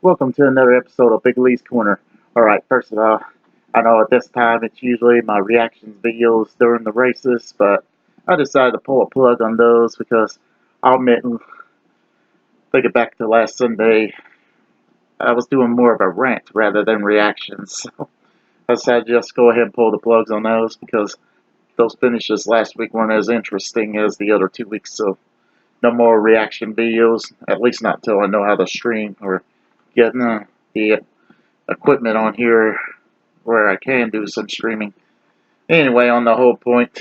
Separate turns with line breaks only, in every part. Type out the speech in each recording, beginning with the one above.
Welcome to another episode of Big Lee's Corner. Alright, first of all, I know at this time it's usually my reactions videos during the races, but I decided to pull a plug on those because I'll admit, thinking back to last Sunday, I was doing more of a rant rather than reactions. So I decided to just go ahead and pull the plugs on those because those finishes last week weren't as interesting as the other 2 weeks, so no more reaction videos, at least not until I know how to stream or get the equipment on here where I can do some streaming. Anyway, on the whole point,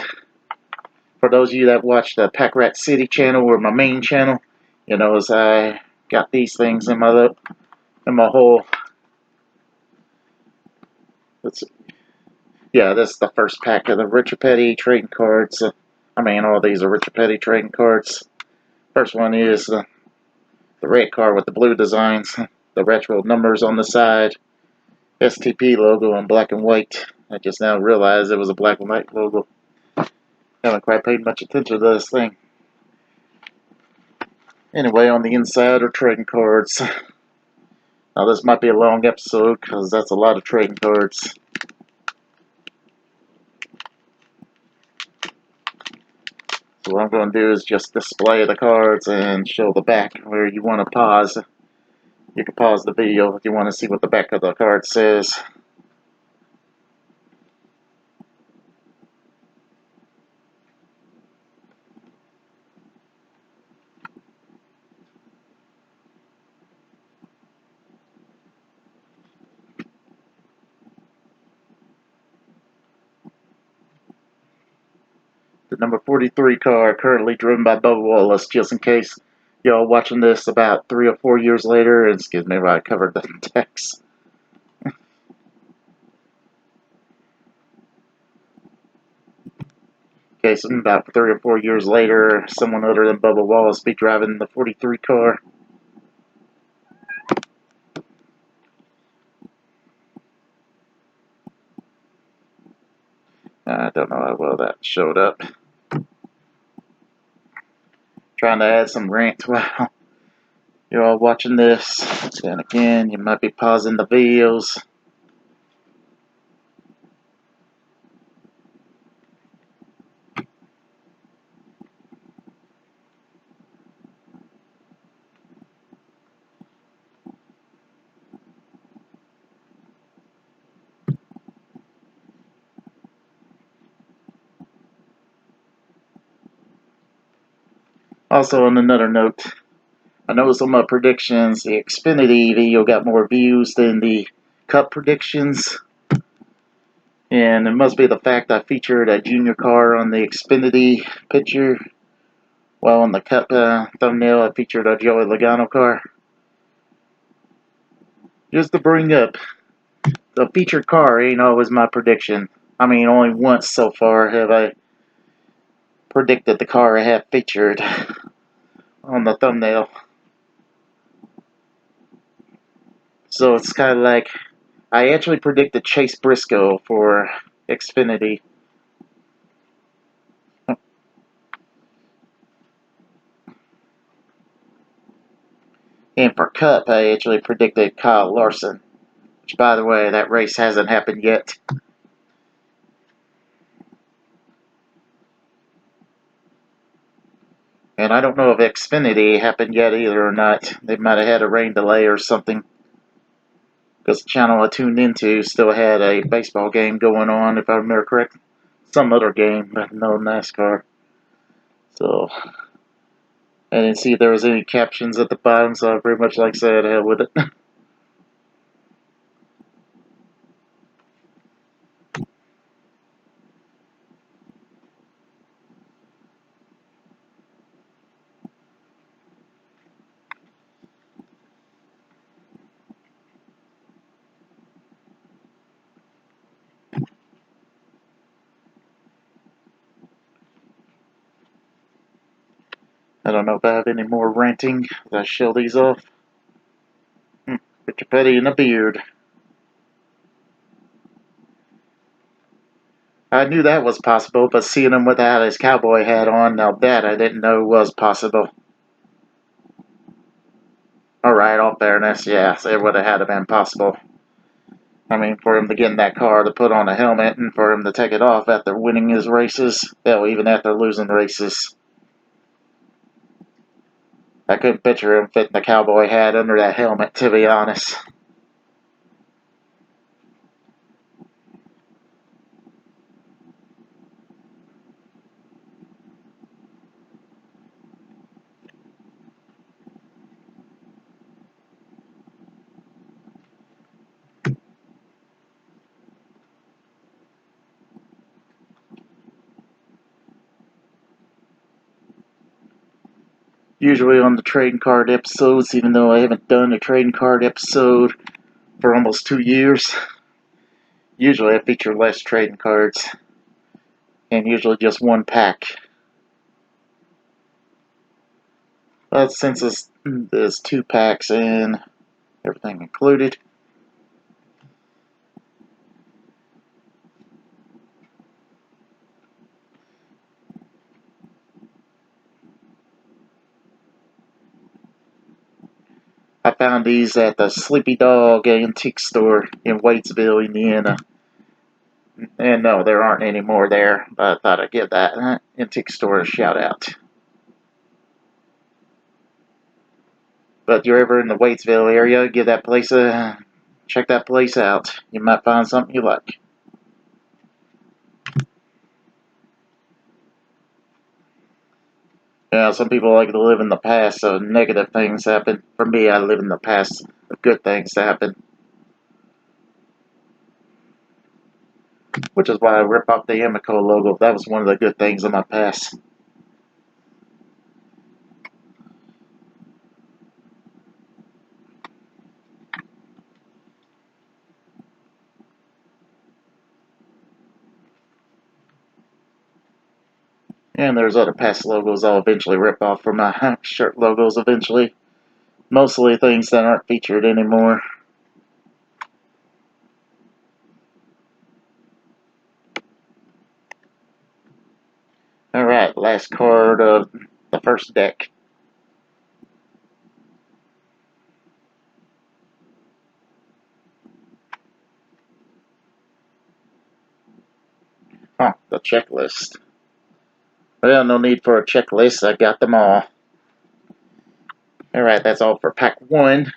for those of you that watch the Pack Rat City channel or my main channel, you know, as I got these things in my whole. Yeah, this is the first pack of the Richard Petty trading cards. All these are Richard Petty trading cards. First one is the red card with the blue designs, the retro numbers on the side, STP logo in black and white. I just now realized it was a black and white logo. Haven't quite paid much attention to this thing. Anyway, on the inside are trading cards. Now this might be a long episode because that's a lot of trading cards. So what I'm going to do is just display the cards and show the back where you want to pause. You can pause the video if you want to see what the back of the card says. The number 43 card, currently driven by Bubba Wallace, just in case y'all watching this about 3 or 4 years later. And excuse me if I covered the text. Okay, so about 3 or 4 years later, someone other than Bubba Wallace be driving the 43 car. I don't know how well that showed up. Trying to add some rant while you're all watching this. And again, you might be pausing the videos. Also, on another note, I noticed on my predictions, the Xfinity video got more views than the Cup predictions. And it must be the fact I featured a junior car on the Xfinity picture, while on the Cup thumbnail I featured a Joey Logano car. Just to bring up, the featured car ain't always my prediction. Only once so far have I predicted the car I have featured on the thumbnail. So it's kind of like, I actually predicted Chase Briscoe for Xfinity. And for Cup, I actually predicted Kyle Larson. Which, by the way, that race hasn't happened yet. And I don't know if Xfinity happened yet either or not. They might have had a rain delay or something. Because the channel I tuned into still had a baseball game going on, if I remember correctly. Some other game, but no NASCAR. So, I didn't see if there was any captions at the bottom, so I pretty much, like I said, hell with it. I don't know if I have any more ranting as I show these off. Richard Petty and a beard. I knew that was possible, but seeing him without his cowboy hat on, now that I didn't know was possible. Alright, all fairness, yes, it would have had to been possible. I mean, for him to get in that car to put on a helmet and for him to take it off after winning his races, hell, even after losing races. I couldn't picture him fitting the cowboy hat under that helmet, to be honest. Usually on the trading card episodes, even though I haven't done a trading card episode for almost 2 years, usually I feature less trading cards, and usually just one pack. But since there's 2 packs and everything included, I found these at the Sleepy Dog Antique Store in Waitsville, Indiana. And no, there aren't any more there, but I thought I'd give that antique store a shout out. But if you're ever in the Waitsville area, give that place check that place out. You might find something you like. Yeah, some people like to live in the past, so negative things happen. For me, I live in the past, of good things happen. Which is why I rip off the Amoco logo. That was one of the good things in my past. And there's other past logos I'll eventually rip off for my shirt logos eventually. Mostly things that aren't featured anymore. Alright, last card of the first deck. Huh, the checklist. Well, no need for a checklist, I got them all. Alright, that's all for pack 1.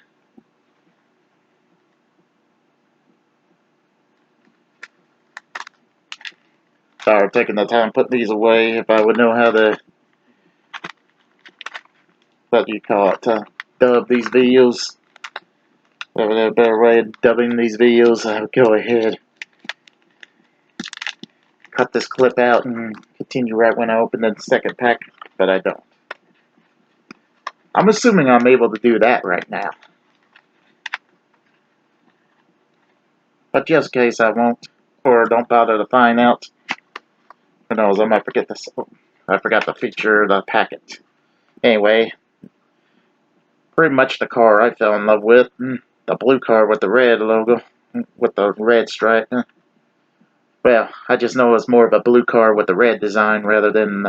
Sorry for taking the time to put these away. If I would know how to, what do you call it, dub these videos. If I had a better way of dubbing these videos, I would go ahead. Cut this clip out and continue right when I open the second pack, but I don't. I'm assuming I'm able to do that right now. But just in case I won't, or don't bother to find out, who knows, I might forget this. Oh, I forgot to feature the packet. Anyway, pretty much the car I fell in love with. The blue car with the red logo, with the red stripe. Well, I just know it's more of a blue car with the red design rather than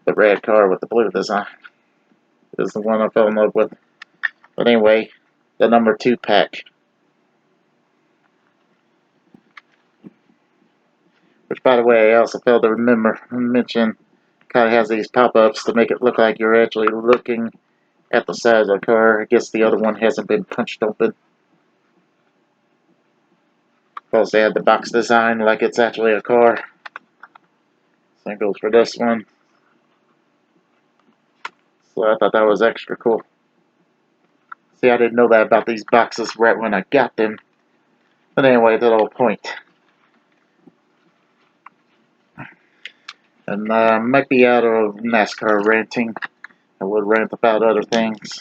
the red car with the blue design. It is the one I fell in love with. But anyway, the number 2 pack. Which, by the way, I also failed to mention, kind of has these pop-ups to make it look like you're actually looking at the side of the car. I guess the other one hasn't been punched open. Because they had the box design like it's actually a car. Same goes for this one. So I thought that was extra cool. See, I didn't know that about these boxes right when I got them. But anyway, the whole point. And I might be out of NASCAR ranting. I would rant about other things.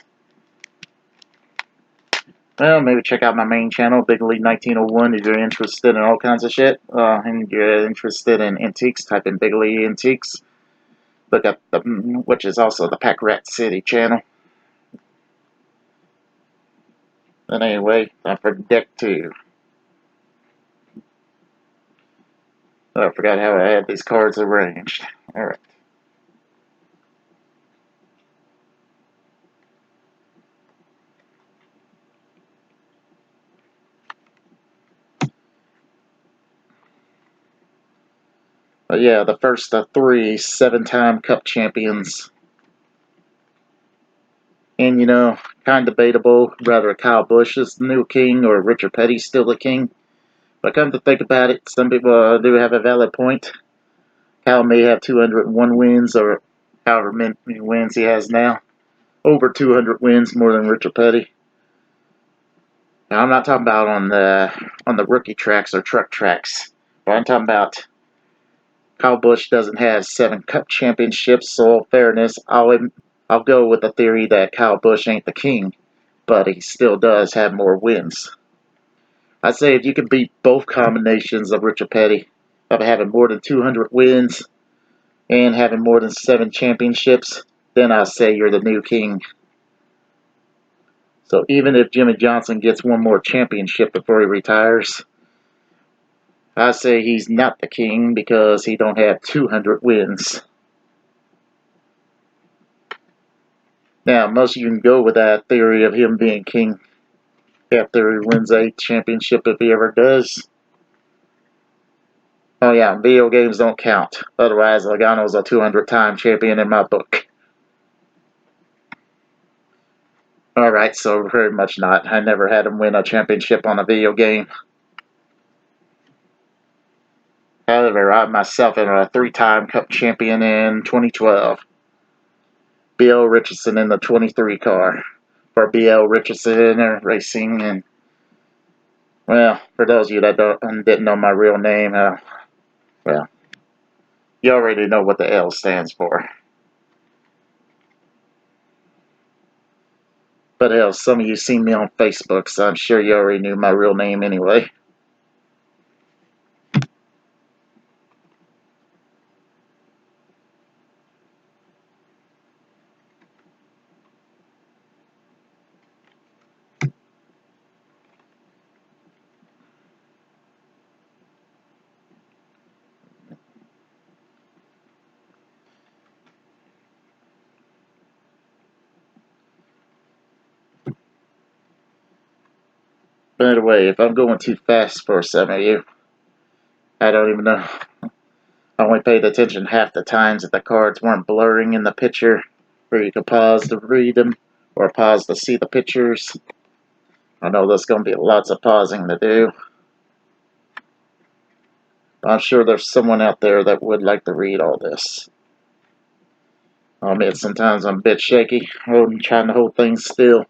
Well, maybe check out my main channel, Big League 1901, if you're interested in all kinds of shit. And you're interested in antiques, type in Big League Antiques. Look up the, which is also the Pack Rat City channel. But anyway, time for deck 2. Oh, I forgot how I had these cards arranged. Alright. Yeah, the first of three 7-time Cup champions. And, kind of debatable whether Kyle Busch is the new king or Richard Petty's still the king. But come to think about it, some people do have a valid point. Kyle may have 201 wins or however many wins he has now. Over 200 wins more than Richard Petty. Now, I'm not talking about on the rookie tracks or truck tracks. But I'm talking about Kyle Busch doesn't have 7 Cup championships, so in fairness, I'll go with the theory that Kyle Busch ain't the king, but he still does have more wins. I'd say if you can beat both combinations of Richard Petty, of having more than 200 wins and having more than 7 championships, then I'll say you're the new king. So even if Jimmie Johnson gets one more championship before he retires, I say he's not the king because he don't have 200 wins. Now, most of you can go with that theory of him being king after he wins a championship if he ever does. Oh yeah, video games don't count. Otherwise, Logano's a 200-time champion in my book. Alright, so very much not. I never had him win a championship on a video game. However, I myself am a 3-time Cup champion in 2012. B.L. Richardson in the 23 car for B.L. Richardson Racing. And, well, for those of you that didn't know my real name, well, you already know what the L stands for. But hell, some of you seen me on Facebook, so I'm sure you already knew my real name anyway. By the way, if I'm going too fast for some of you, I don't even know. I only paid attention half the times that the cards weren't blurring in the picture, where you could pause to read them, or pause to see the pictures. I know there's going to be lots of pausing to do. But I'm sure there's someone out there that would like to read all this. I admit sometimes I'm a bit shaky, trying to hold things still.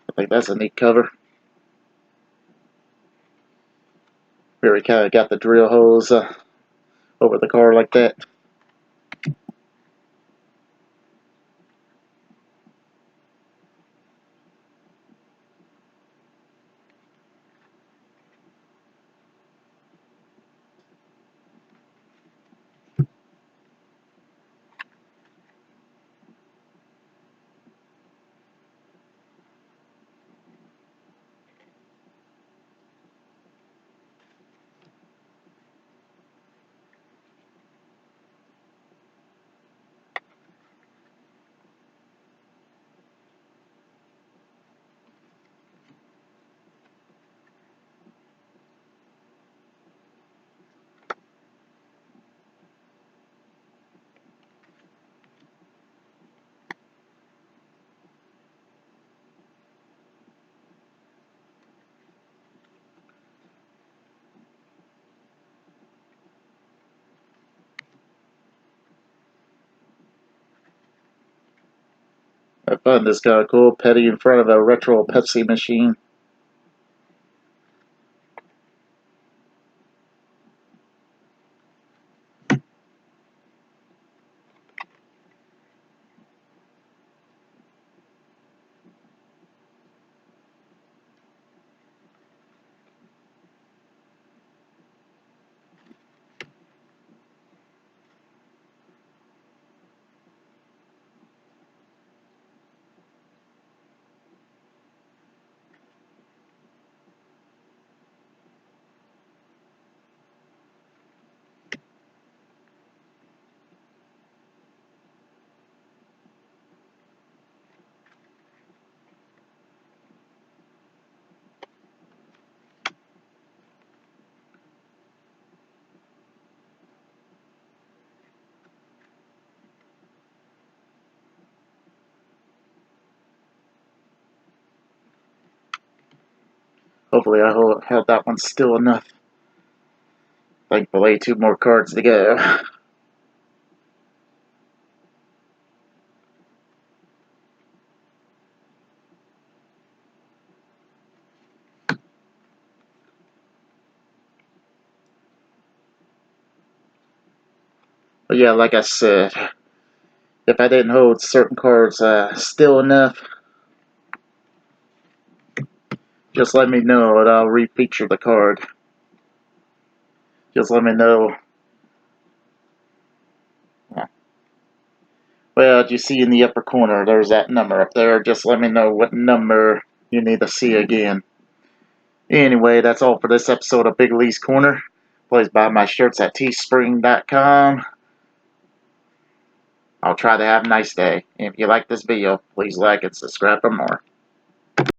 I think that's a neat cover. Here we kind of got the drill holes over the car like that. I find this kind of cool. Petty in front of a retro Pepsi machine. Hopefully I held that one still enough. Thankfully, 2 more cards to go. But yeah, like I said, if I didn't hold certain cards still enough, just let me know and I'll refeature the card. Just let me know. Well, as you see in the upper corner, there's that number up there. Just let me know what number you need to see again. Anyway, that's all for this episode of Big Lee's Corner. Please buy my shirts at teespring.com. I'll try to have a nice day. If you like this video, please like and subscribe for more.